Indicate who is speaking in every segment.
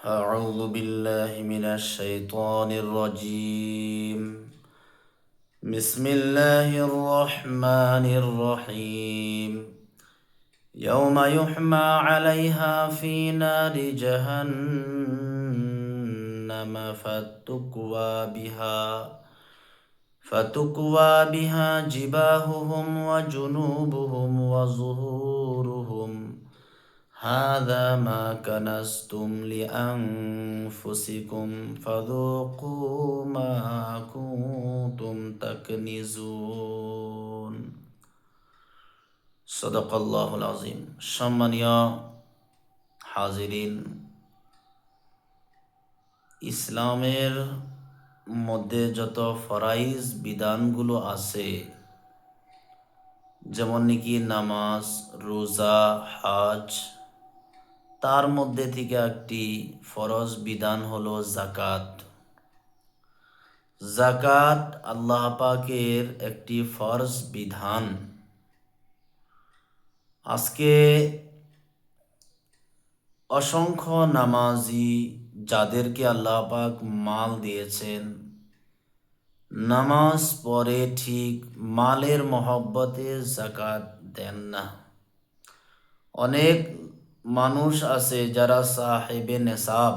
Speaker 1: أعوذ بالله من الشيطان الرجيم. بسم الله الرحمن الرحيم. يوم يحمى عليها في نار جهنم فتكوى بها جباههم وجنوبهم وظهورهم هذا ما كنزتم لأنفسكم فذوقوا ما كنتم تكنزون। সদাকাল্লাহুল আযীম। সম্মানীয় হাজিরিন, ইসলামের মধ্যে যত ফরাইজ বিধানগুলো আছে, যেমন নাকি নামাজ, রোজা, হজ, তার মধ্যে থেকে একটি ফরজ বিধান হলো যাকাত। যাকাত আল্লাহ পাকের একটি ফরজ বিধান। আজকে অসংখ্য নামাজি যাদেরকে আল্লাহ পাক মাল দিয়েছেন, নামাজ পড়ে ঠিক মালের মহব্বতে যাকাত দেন না। অনেক মানুষ আছে যারা সাহেবে নেসাব,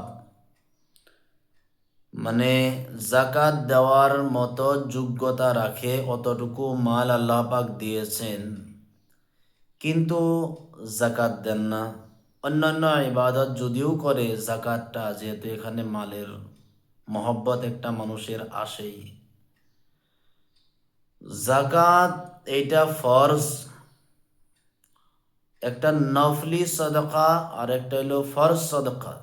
Speaker 1: মানে যাকাত দেওয়ার মতো যোগ্যতা রাখে, অতটুকু মাল আল্লাহ পাক দিয়েছেন, কিন্তু যাকাত দেন না। অন্যান্য ইবাদত যদিও করে, যাকাতটা যেহেতু এখানে মালের মহব্বত একটা মানুষের আসেই। যাকাত এইটা ফরজ, একটা নফলি সদকা আর একটা হলো ফরজ সদকা।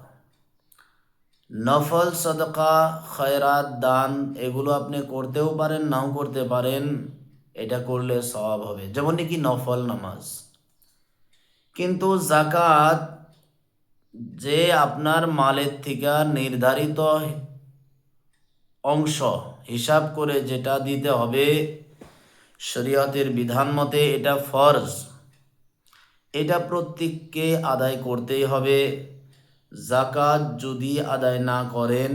Speaker 1: নফল সদকা, খয়রাত, দান এগুলো আপনি করতেও পারেন, নাও করতে পারেন, এটা করলে সওয়াব হবে, যেমন নাকি নফল নামাজ। কিন্তু যাকাত যে আপনার মালের থেকে নির্ধারিত অংশ হিসাব করে যেটা দিতে হবে শরীয়তের বিধান মতে, এটা ফরজ, এটা প্রত্যেককে আদায় করতেই হবে। যাকাত যদি আদায় না করেন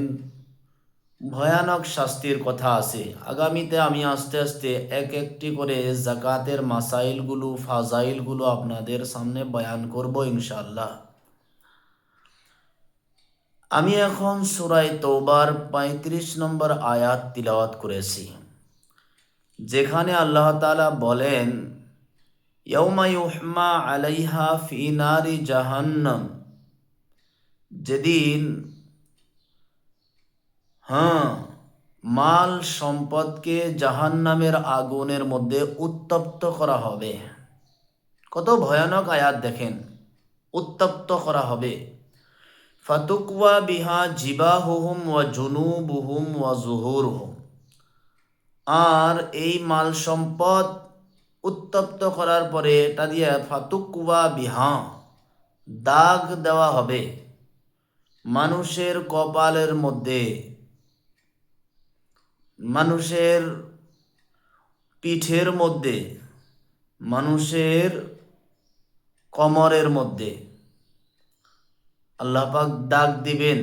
Speaker 1: ভয়ানক শাস্তির কথা আছে। আগামীতে আমি আস্তে আস্তে একটি করে যাকাতের মাসাইলগুলো, ফাজাইলগুলো আপনাদের সামনে বয়ান করব ইনশাআল্লাহ। আমি এখন সূরা তওবার ৩৫ নম্বর আয়াত তিলাওয়াত করেছি, যেখানে আল্লাহ তাআলা বলেন, ইয়াউমা ইউহমা আলাইহা ফি নারি জাহান্নাম, যেদিন মাল সম্পদকে জাহান্নামের আগুনের মধ্যে উত্তপ্ত করা হবে। কত ভয়ানক আয়াত দেখেন, উত্তপ্ত করা হবে। ফাতুকওয়া বিহা জিবাহুহুম ওয়া জুনুবুহুম ওয়া যুহুরুহুম, আর এই মাল সম্পদ উত্তপ্ত করার পরে এটা দিয়ে ফাতুকওয়া বিহা দাগ দেওয়া হবে মানুষের কপালের মধ্যে, মানুষের পিঠের মধ্যে, মানুষের কোমরের মধ্যে আল্লাহ পাক দাগ দিবেন।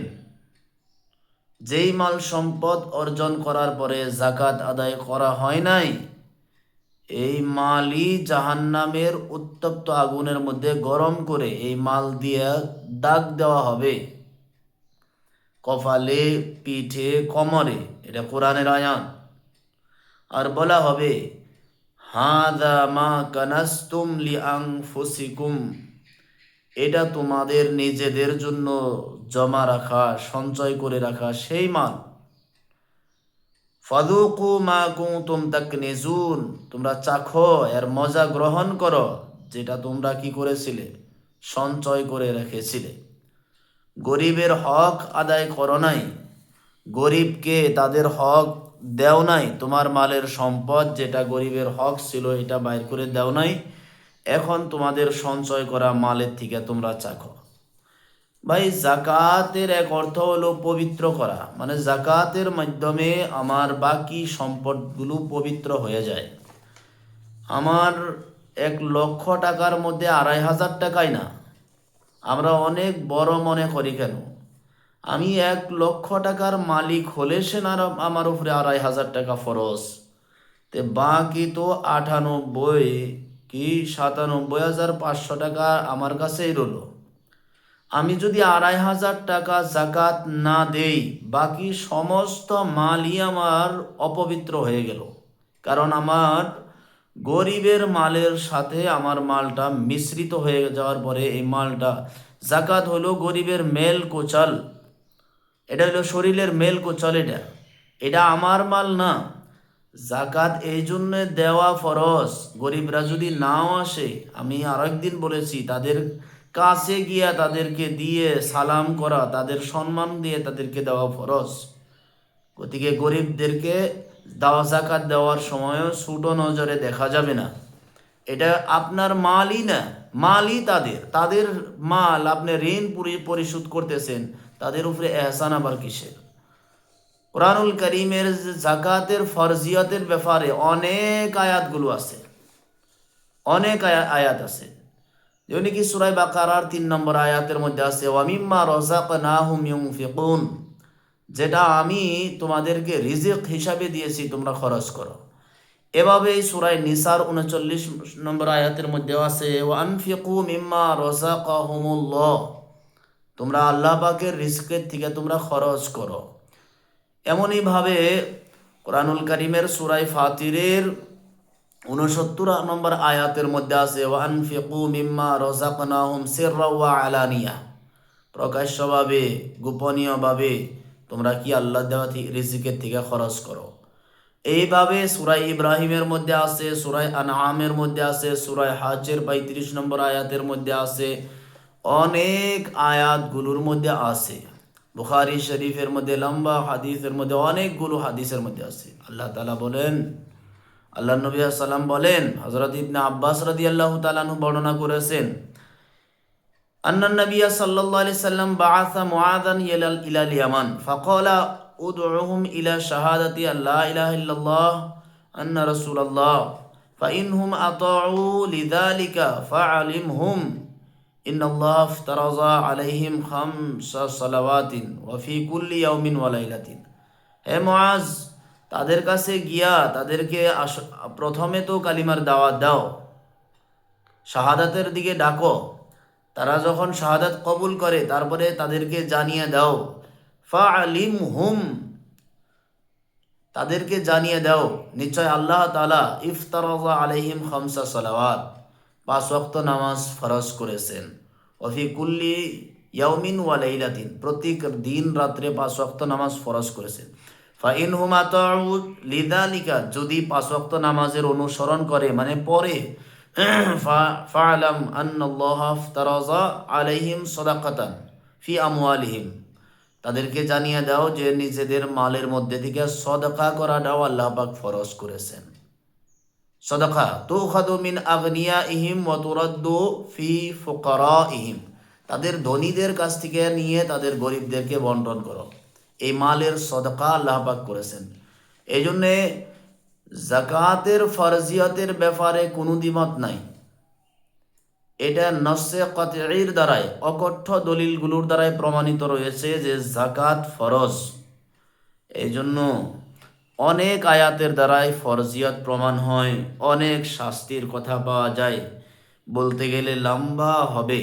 Speaker 1: যেই মাল সম্পদ অর্জন করার পরে যাকাত আদায় করা হয় নাই, এই মালই জাহান্নামের উত্তপ্ত আগুনের মধ্যে গরম করে এই মাল দিয়ে দাগ দেওয়া হবে কপালে, পিঠে, কোমরে। এটা কোরআনের আয়াত। আর বলা হবে, হাদা মা কানাস্তুম লিআনফুসিকুম, এটা তোমাদের নিজেদের জন্য জমা রাখা, সঞ্চয় করে রাখা সেই মাল। ফাযুকু মা কুনতুম তাকনিজুন, তোমরা চাখো, এর মজা গ্রহণ করো, যেটা তোমরা কি করেছিলে, সঞ্চয় করে রেখেছিলে। গরিবের হক আদায় করো নাই, গরিবকে তাদের হক দেও নাই, তোমার মালের সম্পদ যেটা গরিবের হক ছিল এটা বাইর করে দেও নাই, এখন তোমাদের সঞ্চয় করা মালের থেকে তোমরা চাখো। ভাই, যাকাতের এক অর্থ হলো পবিত্র করা, মানে যাকাতের মাধ্যমে আমার বাকি সম্পদগুলো পবিত্র হয়ে যায়। আমার 1,00,000 টাকার মধ্যে 2,500 টাকাই না, আমরা অনেক বড় মনে করি কেন? আমি 1,00,000 টাকার মালিক হলে সে না আমার উপরে 2,500 টাকা ফরজ, তে বাকি তো 98 কি 97,500 টাকা আমার কাছেই রইলো। আমি যদি 2,500 টাকা জাকাত না দেই, বাকি সমস্ত মালই আমার অপবিত্র হয়ে গেল। কারণ আমার গরিবের মালের সাথে আমার মালটা মিশ্রিত হয়ে যাওয়ার পরে এই মালটা, জাকাত হলো গরিবের মেল কোচাল, এটা হলো শরীরের মেল কোচাল, এটা এটা আমার মাল না। জাকাত এই জন্য দেওয়া ফরজ, গরিবরা যদি নাও আসে, আমি আরেকদিন বলেছি, তাদের কাছে গিয়া তাদেরকে দিয়ে সালাম করা, তাদের সম্মান দিয়ে তাদেরকে দেওয়া ফরজ। গতিকে গরিবদেরকে দেওয়া জাকাত দেওয়ার সময়ও ছোটো নজরে দেখা যাবে না। এটা আপনার মালই না, মালই তাদের, তাদের মাল, আপনি ঋণ পরিশোধ করতেছেন, তাদের উপরে এহসান আবার কিসের? কোরআনুল করিমের জাকাতের ফরজিয়তের ব্যাপারে অনেক আয়াতগুলো আছে, অনেক আয়াত আছে। যেমন কি সূরা বাকারার 3 নম্বর আয়াতের মধ্যে আছে, ওয়া মিম্মা রাযাকনাহুম ইউনফিকুন, যেটা আমি তোমাদেরকে রিজিক হিসাবে দিয়েছি তোমরা খরচ করো। এভাবে সূরা নিসার 39 নম্বর আয়াতের মধ্যে আছে, ওয়া আনফিকু মিম্মা রাযাকাহুমুল্লাহ, তোমরা আল্লাহ পাকের রিজকের থেকে তোমরা খরচ করো। এমনইভাবে কোরআনুল কারীমের সূরা ফাতিরের 69 নম্বর আয়াতের মধ্যে আছে, ওয়া আনফিকু মিম্মা রাযাকনাহুম সিররা ওয়া আলানিয়া, প্রকাশ্যভাবে গোপনীয়ভাবে তোমরা কি আল্লাহ দেওয়া রিজিকের থেকে খরচ করো। এইভাবে সূরা ইব্রাহিমের মধ্যে আছে, সূরা আনআমের মধ্যে আছে, সূরা হাজ্জের 35 নম্বর আয়াতের মধ্যে আছে, অনেক আয়াতগুলোর মধ্যে আছে। বুখারী শরীফের মধ্যে লম্বা হাদিসের মধ্যে অনেকগুলো হাদিসের মধ্যে আছে। আল্লাহ তাআলা বলেন, আল্লাহ নবী সাল্লাম বলেন, হযরত ইবনে আব্বাস রাদিয়াল্লাহু তাআলা আনহু বর্ণনা করেছেন, আন্নান নবী সাল্লাল্লাহু আলাইহি সাল্লাম বাআসা মুআযান ইলাল ইয়ামান ফাকালা উদউহুম ইলা শাহাদাতি আল্লা ইলাহা ইল্লাল্লাহ আন্না রাসূলুল্লাহ ফাইনহুম আতাউ লিযালিকা ফাআলিমহুম ইন্নাল্লাহ ইফতারাযা আলাইহিম খামসা সালাওয়াতিন ওয়া ফি কুল্লি ইয়াউমিন ওয়া লাইলাতিন। হে মুআজ, তাদের কাছে গিয়া তাদেরকে প্রথমে তো কালিমার দাওয়াত দাও, শাহাদাতের দিকে ডাকো। তারা যখন শাহাদাত কবুল করে তারপরে তাদেরকে জানিয়ে দাও, ফাআলিমহুম, তাদেরকে জানিয়ে দাও, নিশ্চয় আল্লাহ তাআলা ইফতারাযা আলাইহিম খামসা সালাওয়াত, 5 ওয়াক্ত নামাজ ফরজ করেছেন, ওয়া ফি কুল্লি ইয়াউমিন ওয়া লাইলাতিন, প্রত্যেক দিন রাত্রে 5 ওয়াক্ত নামাজ ফরজ করেছেন। ফাইনহুম আতাউ লিযালিকা, যদি 5 ওয়াক্ত নামাজের অনুসরণ করে মানে পরে, ফাআলাম আন্নাল্লাহ ইফতারাযা আলাইহিম সাদাকাতান ফি আমওয়ালিহিম, তাদেরকে জানিয়ে দাও যে নিজেদের মালের মধ্যে থেকে সদকা করাটাও আল্লাহ পাক ফরজ করেছেন। সদকা তুখাদু মিন আগনিয়াইহিম ওয়া তুরাদ্দু ফি ফুকারাইহিম, তাদের ধনীদের কাছ থেকে নিয়ে তাদের গরিবদেরকে বন্টন করো, এই মালের সদকা আল্লাহ পাক করেছেন। এই জন্যে জাকাতের ফরজিয়তের ব্যাপারে কোনো দ্বিমত নাই। এটা নসে কাতঈর দ্বারাই, অকঠ্য দলিলগুলোর দ্বারাই প্রমাণিত রয়েছে যে জাকাত ফরজ। এই জন্য অনেক আয়াতের দ্বারাই ফরজিয়ত প্রমাণ হয়, অনেক শাস্তির কথা পাওয়া যায়, বলতে গেলে লম্বা হবে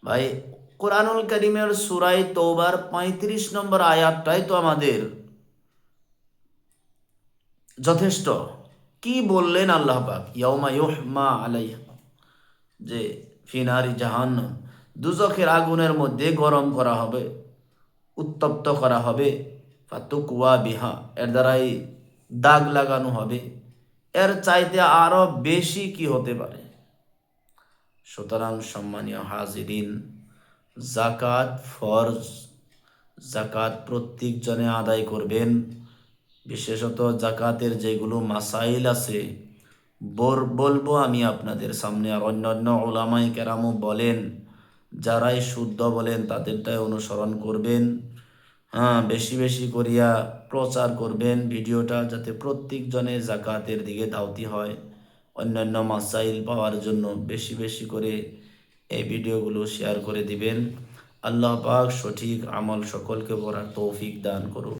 Speaker 1: ভাই। কোরআনুল কারীমের সূরা তওবার 35 নম্বর আয়াতটাই তো আমাদের যথেষ্ট। কি বললেন আল্লাহ পাক, ইয়াউমা ইউহমা আলাইহা, যে ফিনারি জাহান্নাম, দুজখের আগুনের মধ্যে গরম করা হবে, উত্তপ্ত করা হবে, ফাতুকওয়া বিহা, এর দ্বারাই দাগ লাগানো হবে। এর চাইতে আরো বেশি কি হতে পারে? সুতরাং সম্মানীয় হাজিরিন, জাকাত ফরজ, জাকাত প্রত্যেকজনে আদায় করবেন। বিশেষত জাকাতের যেগুলো মাসাইল আছে বলবো আমি আপনাদের সামনে, আর অন্যান্য ওলামায়ে কেরামও বলেন, যারাই শুদ্ধ বলেন তাদেরটাই অনুসরণ করবেন। হ্যাঁ, বেশি বেশি করিয়া প্রচার করবেন ভিডিওটা, যাতে প্রত্যেকজনে জাকাতের দিকে ধাউতি হয়। অন্যান্য মাসাইল পাওয়ার জন্য বেশি বেশি করে এই ভিডিওগুলো শেয়ার করে দিবেন। আল্লাহ পাক সঠিক আমল সকলকে করার তৌফিক দান করুন।